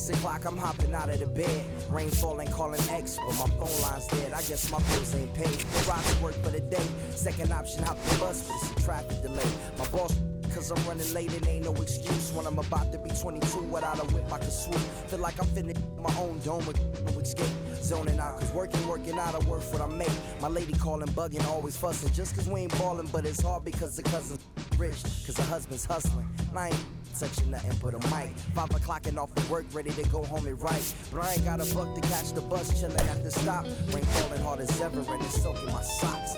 6 o'clock, I'm hopping out of the bed. Rain falling, calling X, but my phone line's dead. I guess my bills ain't paid. The rock work for the day. Second option, hop the bus, but it's a traffic delay. My boss, cause I'm running late, it ain't no excuse. When I'm about to be 22, without a whip I can swoop. Feel like I'm finna my own dome with no escape. Zoning out, cause working out, I work what I make. My lady calling, bugging, always fussing. Just cause we ain't ballin', but it's hard because the cousin's rich. Cause the husband's hustling. And I ain't touching nothing but a mic. 5 o'clock and off of work, ready to go home and write. But I ain't got a buck to catch the bus, chillin' at the stop. Rain falling hard as ever, and it's soaking my socks.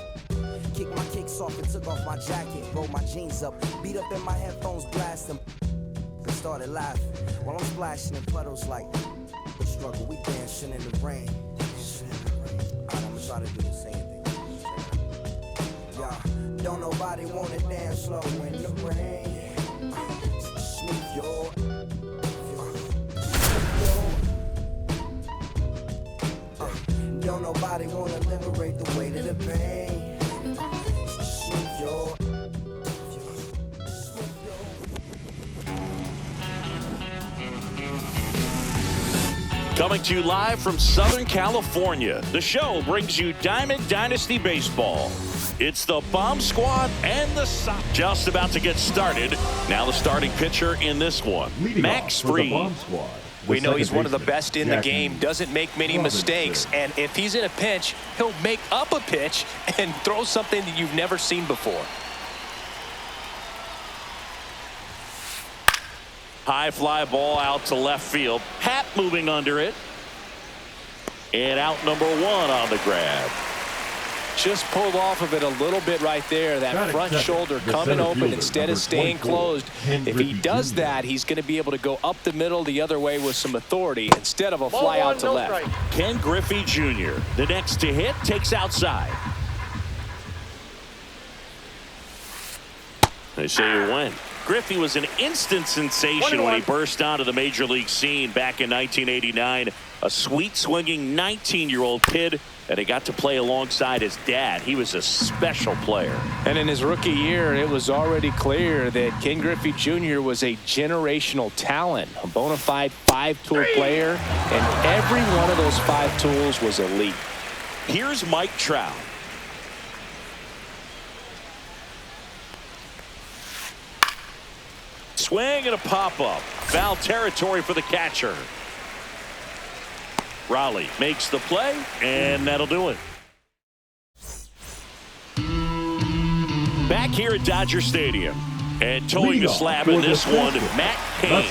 Kicked my kicks off and took off my jacket. Rolled my jeans up, beat up in my headphones, blasting. And started laughing while I'm splashing in puddles like the struggle. We dancing in the rain. Alright, I'ma try to do the same thing. Yeah, don't nobody wanna dance slow in the rain. Smooth your. Don't nobody wanna liberate the weight of the pain. Smooth your. Coming to you live from Southern California, the show brings you Diamond Dynasty Baseball. It's the Bomb Squad and the Sox. Just about to get started. Now the starting pitcher in this one, Max Fried. We know he's one of the best in the game, doesn't make many mistakes, and if he's in a pinch, he'll make up a pitch and throw something that you've never seen before. High fly ball out to left field. Happ moving under it. And out number 1 on the grab. Just pulled off of it a little bit right there. That front shoulder coming open instead of staying closed. If he does that, he's going to be able to go up the middle the other way with some authority instead of a fly out to left. Ken Griffey Jr., the next to hit, takes outside. They say he went. Griffey was an instant sensation when he burst onto the major league scene back in 1989. A sweet swinging 19-year-old kid, and he got to play alongside his dad. He was a special player. And in his rookie year, it was already clear that Ken Griffey Jr. was a generational talent, a bona fide 5-tool player, and every one of those 5 tools was elite. Here's Mike Trout. Swing and a pop-up. Foul territory for the catcher. Raleigh makes the play, and that'll do it. Back here at Dodger Stadium. And towing the slab in this one, Matt Cain.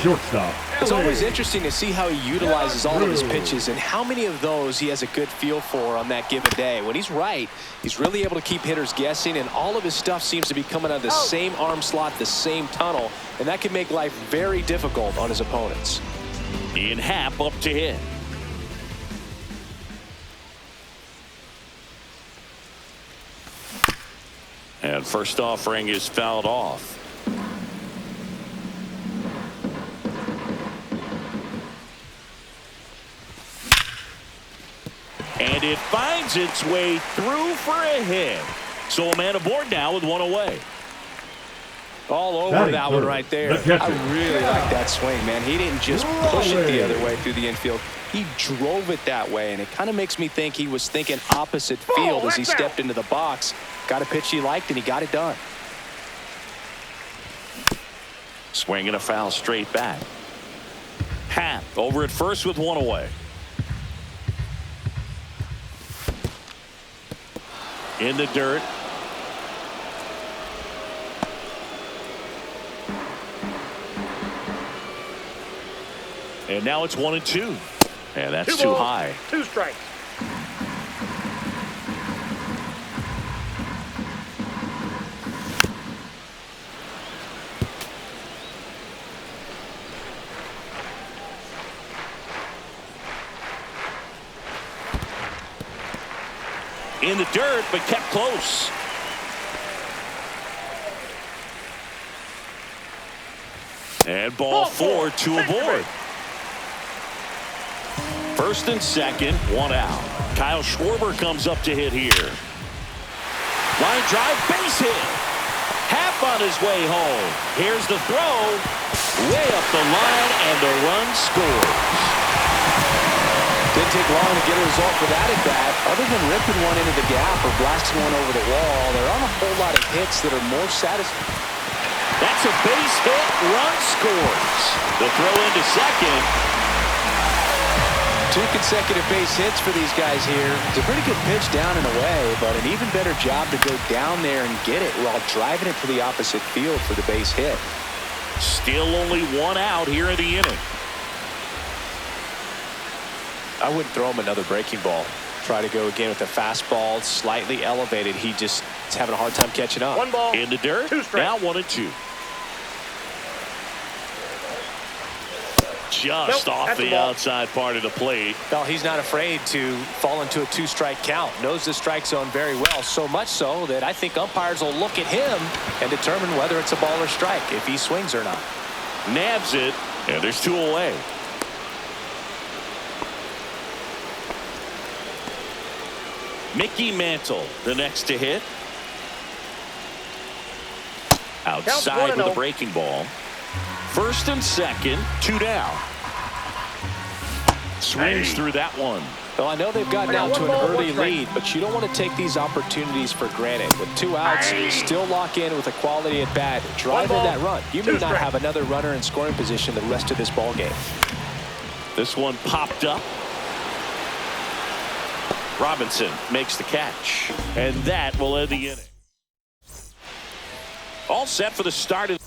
It's always interesting to see how he utilizes all of his pitches and how many of those he has a good feel for on that given day. When he's right, he's really able to keep hitters guessing, and all of his stuff seems to be coming out of the same arm slot, the same tunnel, and that can make life very difficult on his opponents. Ian Happ up to hit. And first offering is fouled off. And it finds its way through for a hit. So a man aboard now with 1 away. All over that one right there. I really like that swing, man. He didn't just push it the other way through the infield. He drove it that way, and it kind of makes me think he was thinking opposite field as he stepped into the box. Got a pitch he liked, and he got it done. Swing and a foul straight back. Happ over at first with 1 away. In the dirt. And now it's 1-2. And that's too high. 2 strikes. In the dirt, but kept close. And ball 4, 2 aboard. First and second, 1 out. Kyle Schwarber comes up to hit here. Line drive, base hit. Happ on his way home. Here's the throw. way up the line, and the run scores. Didn't take long to get a result for that at bat. Other than ripping one into the gap or blasting one over the wall, there aren't a whole lot of hits that are more satisfying. That's a base hit. Run scores. The throw into second. 2 consecutive base hits for these guys here. It's a pretty good pitch down and away, but an even better job to go down there and get it while driving it to the opposite field for the base hit. Still only 1 out here in the inning. I wouldn't throw him another breaking ball. Try to go again with the fastball, slightly elevated. He just is having a hard time catching up. 1 ball. In the dirt. 2 strikes. Now 1-2. Just off the outside part of the plate. Well, he's not afraid to fall into a 2-strike count. Knows the strike zone very well, so much so that I think umpires will look at him and determine whether it's a ball or strike, if he swings or not. Nabs it, and there's 2 away. Mickey Mantle, the next to hit. Outside with a breaking ball. First and second, 2 down. Swings through that one. Well, I know they've gotten out to an early lead, but you don't want to take these opportunities for granted. With 2 outs, still lock in with a quality at bat, drive in that run. You may not have another runner in scoring position the rest of this ball game. This one popped up. Robinson makes the catch, and that will end the inning. All set for the start of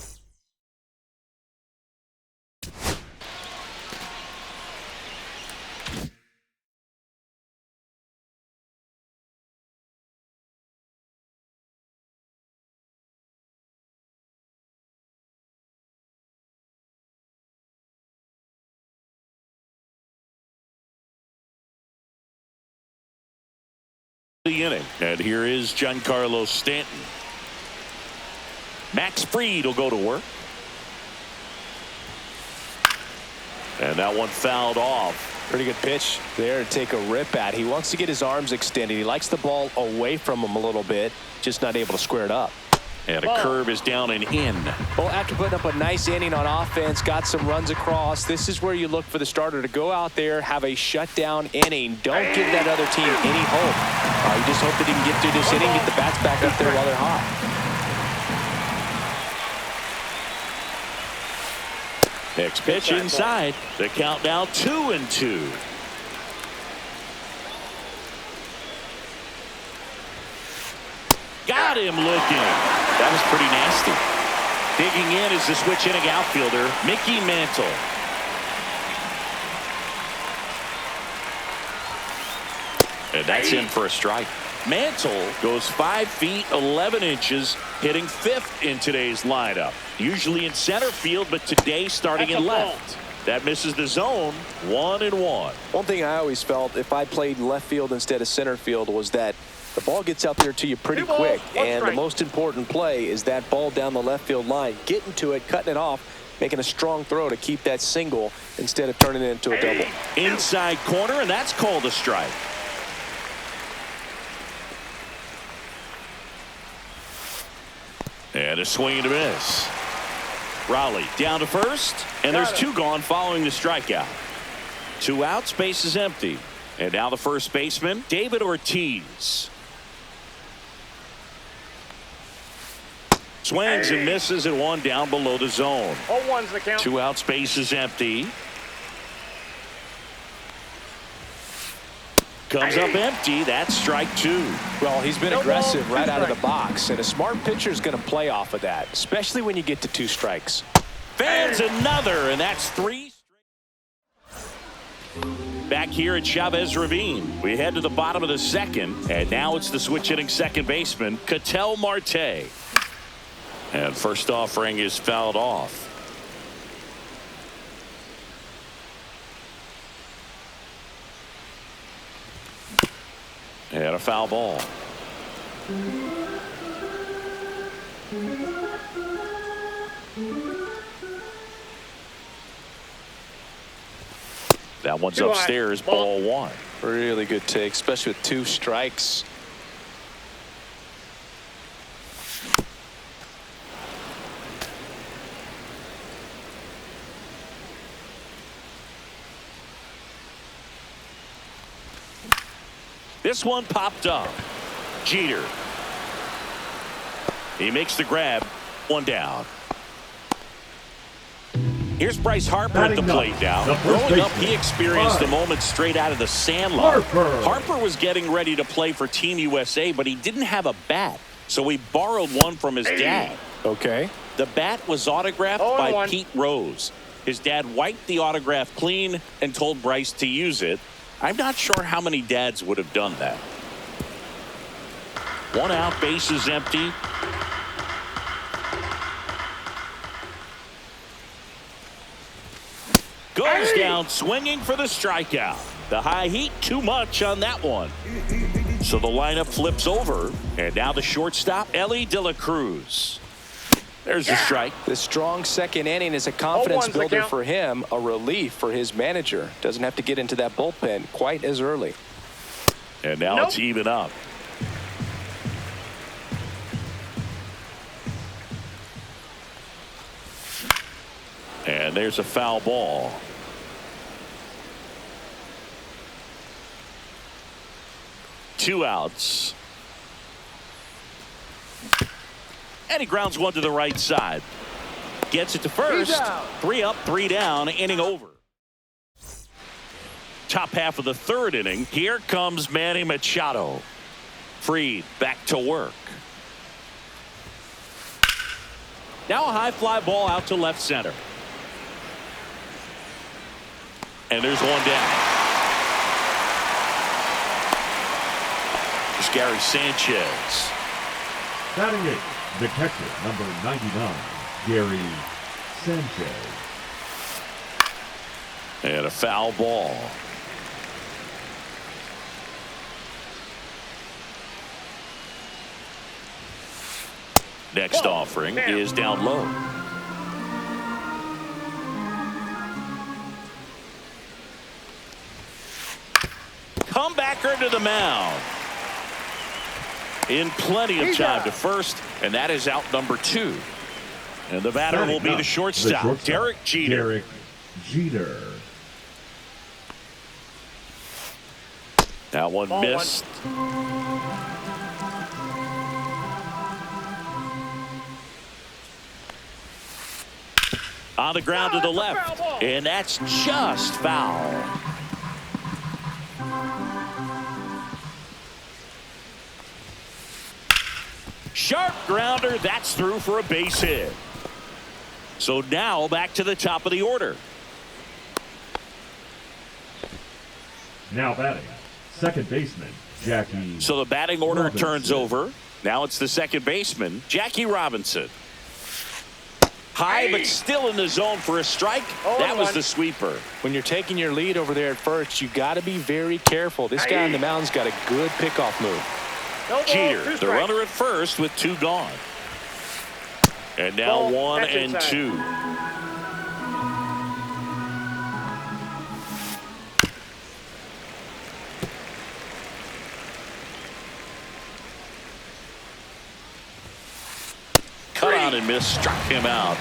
the inning. And here is Giancarlo Stanton. Max Fried will go to work. And that one fouled off. Pretty good pitch there to take a rip at. He wants to get his arms extended. He likes the ball away from him a little bit, just not able to square it up. And a curve is down and in. Well, after putting up a nice inning on offense, got some runs across, this is where you look for the starter to go out there, have a shutdown inning. Don't give that other team any hope. You just hope that he can get through this inning, get the bats back up there while they're hot. Next pitch inside. The count now 2-2. Got him looking. That was pretty nasty. Digging in is the switch hitting outfielder, Mickey Mantle. And that's in for a strike. Mantle goes 5 feet 11 inches, hitting 5th in today's lineup. Usually in center field, but today starting in left. That misses the zone. 1-1. One thing I always felt if I played in left field instead of center field was that the ball gets out there to you pretty quick, and the most important play is that ball down the left field line, getting to it, cutting it off, making a strong throw to keep that single instead of turning it into a double. Inside corner, and that's called a strike. And a swing and a miss. Raleigh down to first, and there's 2 gone following the strikeout. 2 outs, base is empty. And now the first baseman, David Ortiz. Swings and misses at 1 down below the zone. 0-1's the count. 2 outs, base is empty. Comes up empty. That's strike 2. Well, he's been aggressive right out of the box, and a smart pitcher is going to play off of that, especially when you get to 2 strikes. Fans another, and that's 3. Back here at Chavez Ravine, we head to the bottom of the second, and now it's the switch hitting second baseman, Ketel Marte. And first offering is fouled off. And a foul ball. That one's upstairs, ball 1. Really good take, especially with 2 strikes. This one popped up. Jeter. He makes the grab. One down. Here's Bryce Harper at the plate now. Growing up, he experienced a moment straight out of the Sandlot. Harper was getting ready to play for Team USA, but he didn't have a bat, so he borrowed one from his dad. Okay. The bat was autographed by Pete Rose. His dad wiped the autograph clean and told Bryce to use it. I'm not sure how many dads would have done that. One out, bases empty. Goes down swinging for the strikeout. The high heat, too much on that one. So the lineup flips over, and now the shortstop, Ellie De La Cruz. There's a strike. The strong second inning is a confidence builder for him, a relief for his manager. Doesn't have to get into that bullpen quite as early. And now it's even up. And there's a foul ball. Two outs. And he grounds one to the right side. Gets it to first. 3 up, 3 down, inning over. Top half of the third inning. Here comes Manny Machado. Freed back to work. Now a high fly ball out to left center. And there's one down. There's Gary Sanchez. Batting it, the catcher, number 99, Gary Sanchez. And a foul ball. Next offering is down low. Comebacker to the mound. In plenty of time to first, and that is out number 2. And the batter will be the shortstop, Derek Jeter. Derek Jeter. That one missed. On the ground to the left, and that's just foul. Sharp grounder, that's through for a base hit. So now back to the top of the order. Now batting, second baseman, Jackie. So the batting order Robinson. turns over. Now it's the second baseman, Jackie Robinson. High, but still in the zone for a strike. That was the sweeper. When you're taking your lead over there at first, you got to be very careful. This guy on the mound's got a good pickoff move. Jeter, the runner at first with 2 gone. And now 1 and 2. Cut out and missed, struck him out.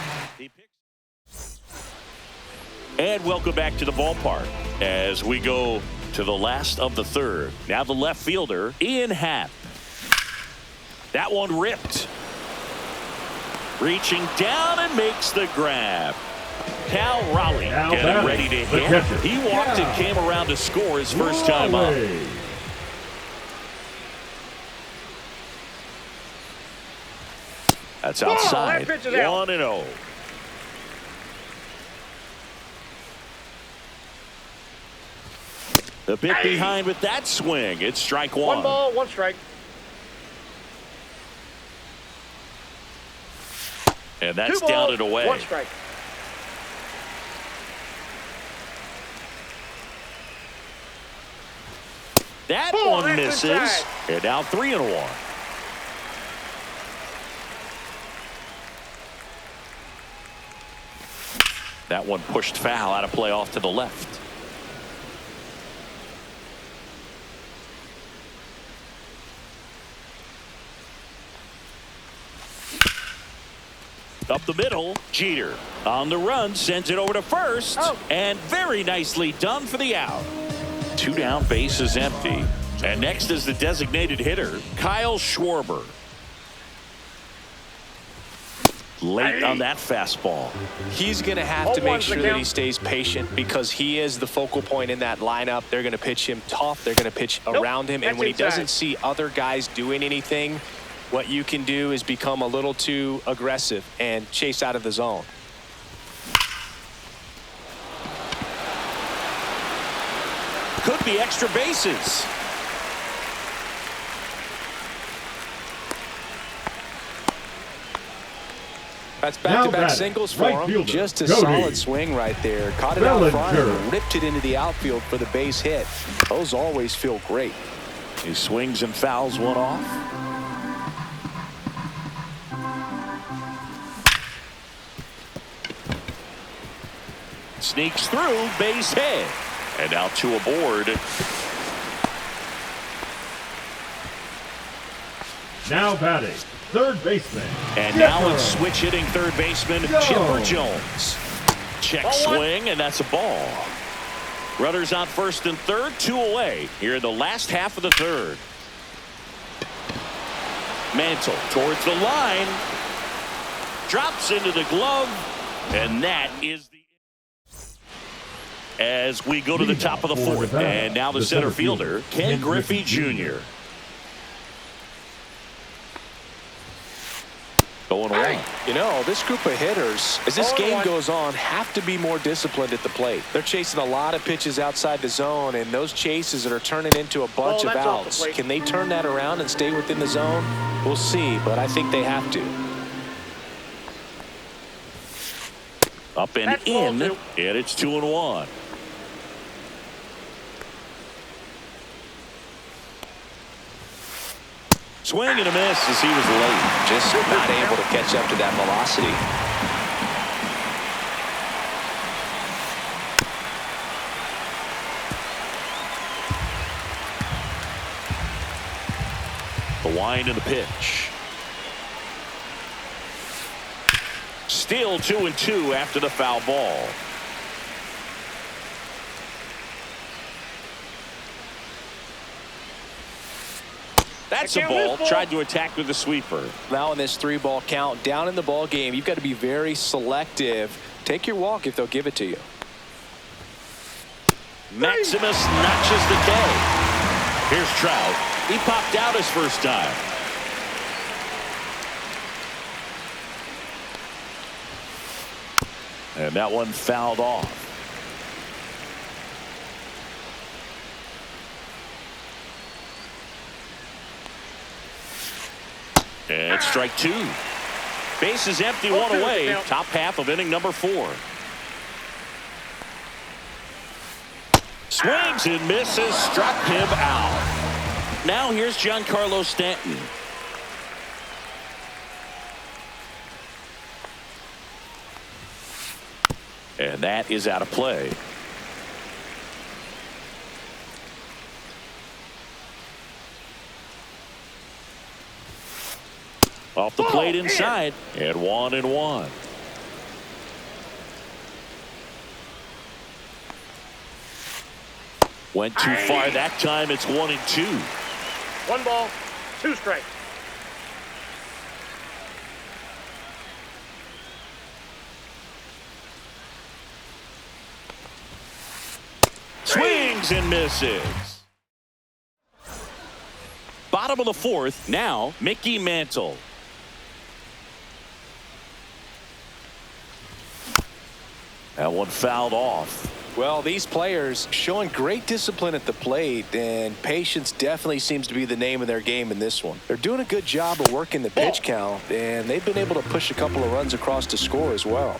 And welcome back to the ballpark as we go to the last of the third. Now the left fielder, Ian Happ. That one ripped. Reaching down and makes the grab. Cal Raleigh getting ready to hit. He walked and came around to score his first time up. That's outside. 1-0. The bit behind with that swing. It's strike 1. 1 ball, 1 strike. And that's down and away. 1 strike. That one misses. And now 3-1. That one pushed foul out of play off to the left. Up the middle, Jeter on the run, sends it over to first, and very nicely done for the out. 2 down, bases empty. And next is the designated hitter, Kyle Schwarber. Late on that fastball. He's going to have to make sure that he stays patient because he is the focal point in that lineup. They're going to pitch him tough. They're going to pitch around him. And when he doesn't see other guys doing anything, what you can do is become a little too aggressive and chase out of the zone. Could be extra bases. That's back-to-back singles for him. Just a solid swing right there. Caught it out front and ripped it into the outfield for the base hit. Those always feel great. He swings and fouls one off. Sneaks through, base hit. And now two aboard. Now batting, third baseman. And now it's switch hitting third baseman Chipper Jones. Check swing, and that's a ball. Runners on first and third, 2 away here in the last half of the third. Mantle towards the line. Drops into the glove, and that is the... As we go to the top of the fourth, and now the center fielder, Ken Griffey Jr. Going away. You know, this group of hitters, as this game goes on, have to be more disciplined at the plate. They're chasing a lot of pitches outside the zone, and those chases that are turning into a bunch of outs. Can they turn that around and stay within the zone? We'll see, but I think they have to. Up and in, and it's 2-1. Swing and a miss as he was late. Just not able to catch up to that velocity. The wind and the pitch. Still 2-2 after the foul ball. That's a ball. Tried to attack with a sweeper. Now in this 3-ball count, down in the ball game, you've got to be very selective. Take your walk if they'll give it to you. Maximus notches the K. Here's Trout. He popped out his first time. And that one fouled off. And strike 2. Bases empty, 1 away. Top half of inning number 4. Swings and misses, struck him out. Now here's Giancarlo Stanton. And that is out of play. Off the plate inside, and 1-1. Went too far that time. It's 1-2. 1 ball, 2 strikes. Swings and misses. Bottom of the 4th, now Mickey Mantle. That one fouled off. Well, these players showing great discipline at the plate, and patience definitely seems to be the name of their game in this one. They're doing a good job of working the pitch count, and they've been able to push a couple of runs across to score as well.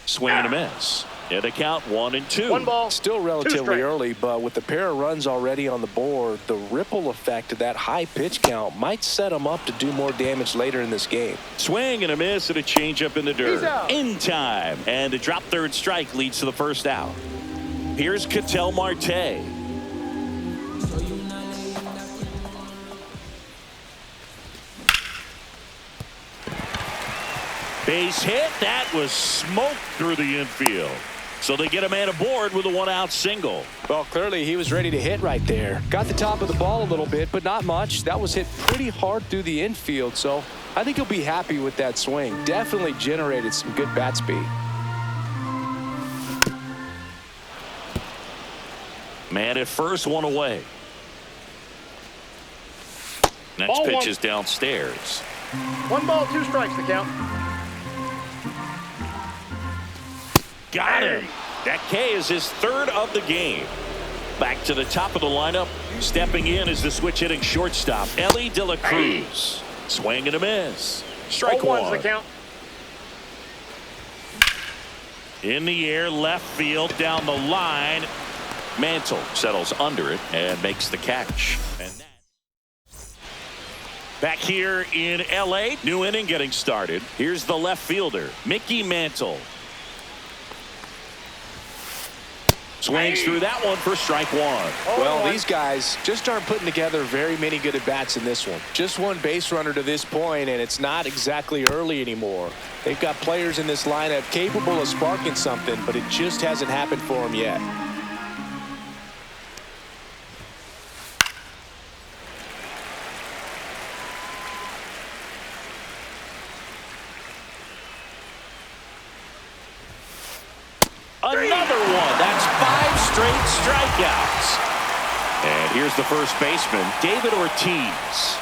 Swing and a miss. And the count 1-2. 1 ball. Still relatively early, but with the pair of runs already on the board, the ripple effect of that high pitch count might set them up to do more damage later in this game. Swing and a miss and a changeup in the dirt. In time. And a drop third strike leads to the first out. Here's Ketel Marte. Base hit. That was smoked through the infield. So they get a man aboard with a one-out single. Well, clearly he was ready to hit right there. Got the top of the ball a little bit, but not much. That was hit pretty hard through the infield, so I think he'll be happy with that swing. Definitely generated some good bat speed. Man at first, one away. Next Ball pitch one. is downstairs. 1 ball, 2 strikes to count. Got him. That K is his 3rd of the game. Back to the top of the lineup. Stepping in is the switch hitting shortstop, Ellie De La Cruz. Swing and a miss. Strike 0-1's one. the count. In the air, left field, down the line. Mantle settles under it and makes the catch. And back here in L.A., new inning getting started. Here's the left fielder, Mickey Mantle. Swings through that one for strike one. Well, these guys just aren't putting together very many good at-bats in this one. Just one base runner to this point, and it's not exactly early anymore. They've got players in this lineup capable of sparking something, but it just hasn't happened for them yet. Another one. That's 5 straight strikeouts. And here's the first baseman, David Ortiz.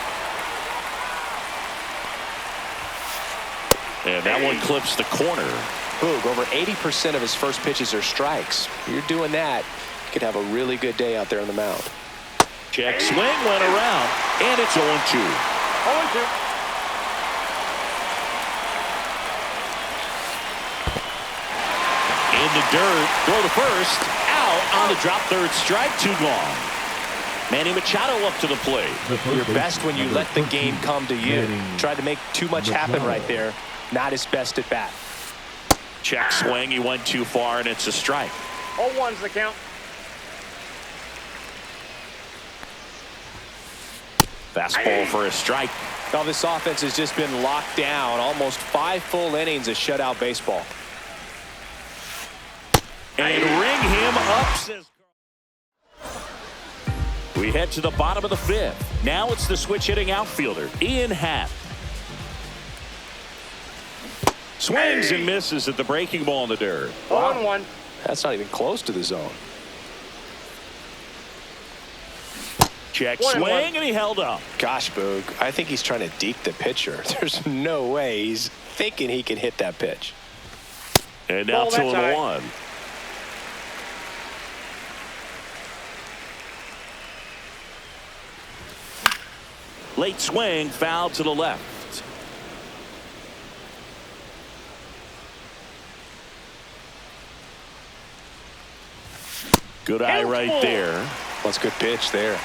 And that one clips the corner. Boog, over 80% of his first pitches are strikes. You're doing that, you could have a really good day out there on the mound. Check swing went around, and it's 0-2. 0-2. In the dirt, throw to first, out on the drop third strike, 2 gone. Manny Machado up to the plate. You're best when you let the game come to you. Tried to make too much happen right there. Not his best at bat. Check swing, he went too far, and it's a strike. 0-1's the count. Fastball for a strike. Now this offense has just been locked down. Almost 5 full innings of shutout baseball. And ring him up, says Carl. We head to the bottom of the 5th. Now it's the switch hitting outfielder, Ian Happ. Swings and misses at the breaking ball in the dirt. 0-1. That's not even close to the zone. Check 1-1. swing, and he held up. Gosh, Boog, I think he's trying to deke the pitcher. There's no way he's thinking he can hit that pitch. And now Ball, that's 2-1. Late swing, foul to the left. Good eye right there. Well, it's a good pitch there.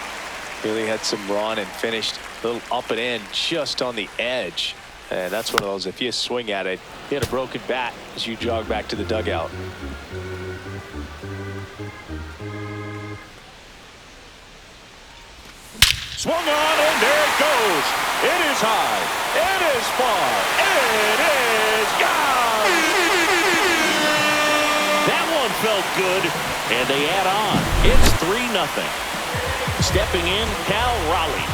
Really had some run and finished a little up and in just on the edge. And that's one of those, if you swing at it, hit a broken bat as you jog back to the dugout. Swung on, and there it goes. It is high. It is far. It is gone. That one felt good, and they add on. It's 3-0. Stepping in, Cal Raleigh.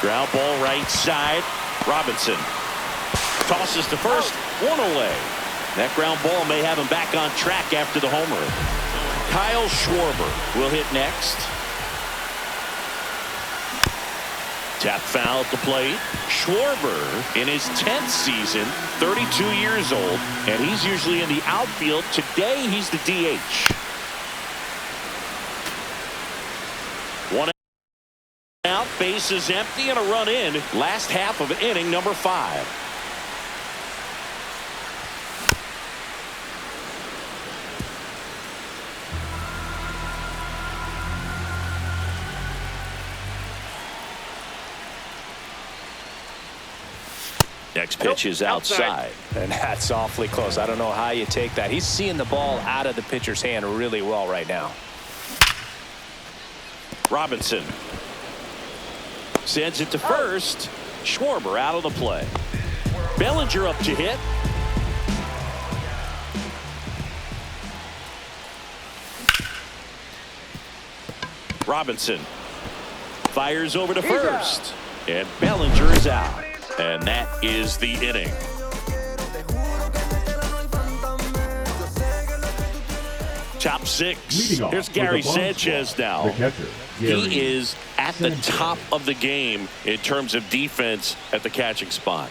Ground ball right side. Robinson tosses to first. 1 away. That ground ball may have him back on track after the homer. Kyle Schwarber will hit next. Tap foul at the plate. Schwarber in his 10th season, 32 years old, and he's usually in the outfield. Today he's the DH. 1 out, bases empty, and a run in. Last half of inning number 5. Next pitch is outside. And that's awfully close. I don't know how you take that. He's seeing the ball out of the pitcher's hand really well right now. Robinson sends it to first. Schwarber out of the play. Bellinger up to hit. Robinson fires over to first. And Bellinger is out. And that is the inning. Top six. Here's Gary Sanchez now. He is at the top of the game in terms of defense at the catching spot.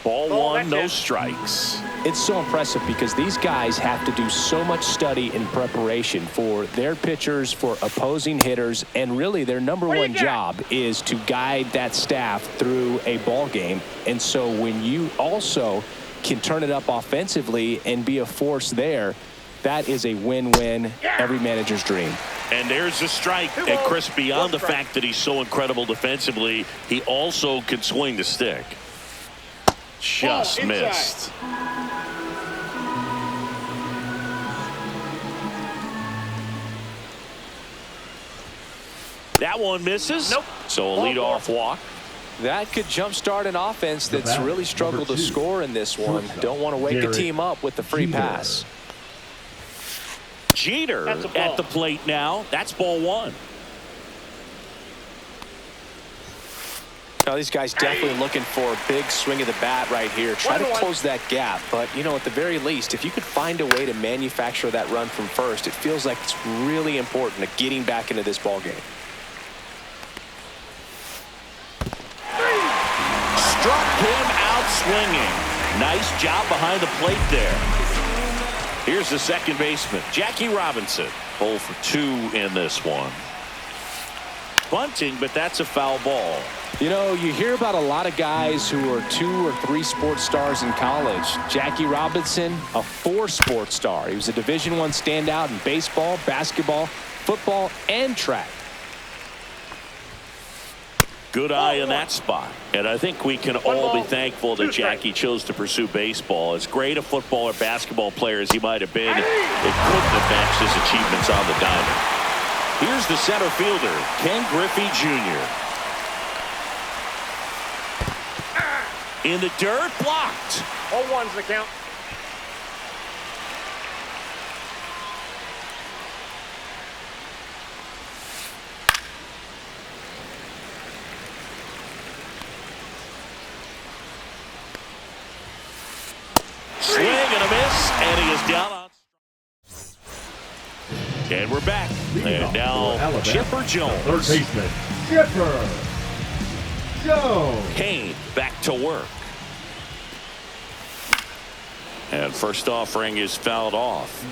Ball one, no strikes. It's so impressive because these guys have to do so much study and preparation for their pitchers, for opposing hitters, and really their number one job is to guide that staff through a ball game. And so when you also can turn it up offensively and be a force there, that is a win-win, every manager's dream. And there's a strike. And Chris, beyond the fact that he's so incredible defensively, he also can swing the stick. Just missed. That one misses. Nope. So a leadoff walk. That could jumpstart an offense that's really struggled to score in this one. Don't want to wake a team up with the free pass. Jeter at the plate now. That's ball one. Now these guys definitely looking for a big swing of the bat right here. Try to close that gap. But, you know, at the very least, if you could find a way to manufacture that run from first, it feels like it's really important to getting back into this ball game. Struck him out swinging. Nice job behind the plate there. Here's the second baseman, Jackie Robinson. 0 for 2 in this one. Bunting, but that's a foul ball. You know, you hear about a lot of guys who are 2 or 3 sports stars in college. Jackie Robinson, a 4 sports star. He was a Division I standout in baseball, basketball, football, and track. Good eye in that spot. And I think we can all be thankful that Jackie chose to pursue baseball. As great a football or basketball player as he might have been, it couldn't have matched his achievements on the diamond. Here's the center fielder, Ken Griffey Jr. In the dirt, blocked. 0-1's the count. Swing and a miss, and he is down on. And we're back. And now Chipper Jones. Third baseman, Chipper Jones. Kane back to work. And first offering is fouled off.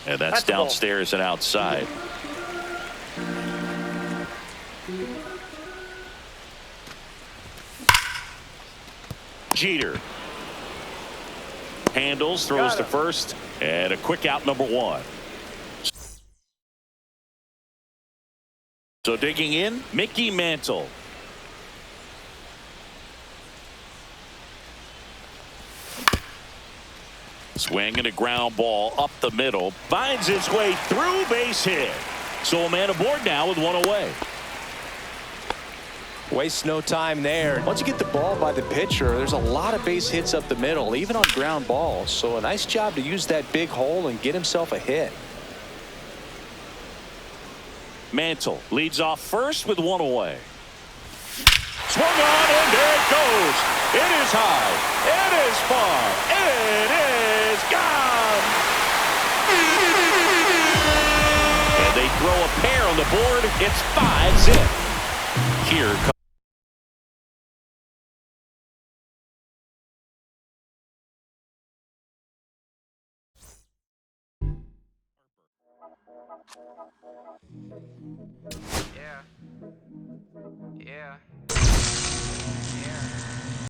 And that's downstairs and outside. Jeter handles, throws to first, and a quick out, number 1. So digging in, Mickey Mantle. Swinging a ground ball up the middle, finds its way through, base hit. So a man aboard now with 1 away. Waste no time there. Once you get the ball by the pitcher, there's a lot of base hits up the middle, even on ground balls. So a nice job to use that big hole and get himself a hit. Mantle leads off first with 1 away. Swung on, and there it goes. It is high. It is far. It is gone. And they throw a pair on the board. It's 5 zip. Here comes. Yeah. Yeah. Yeah.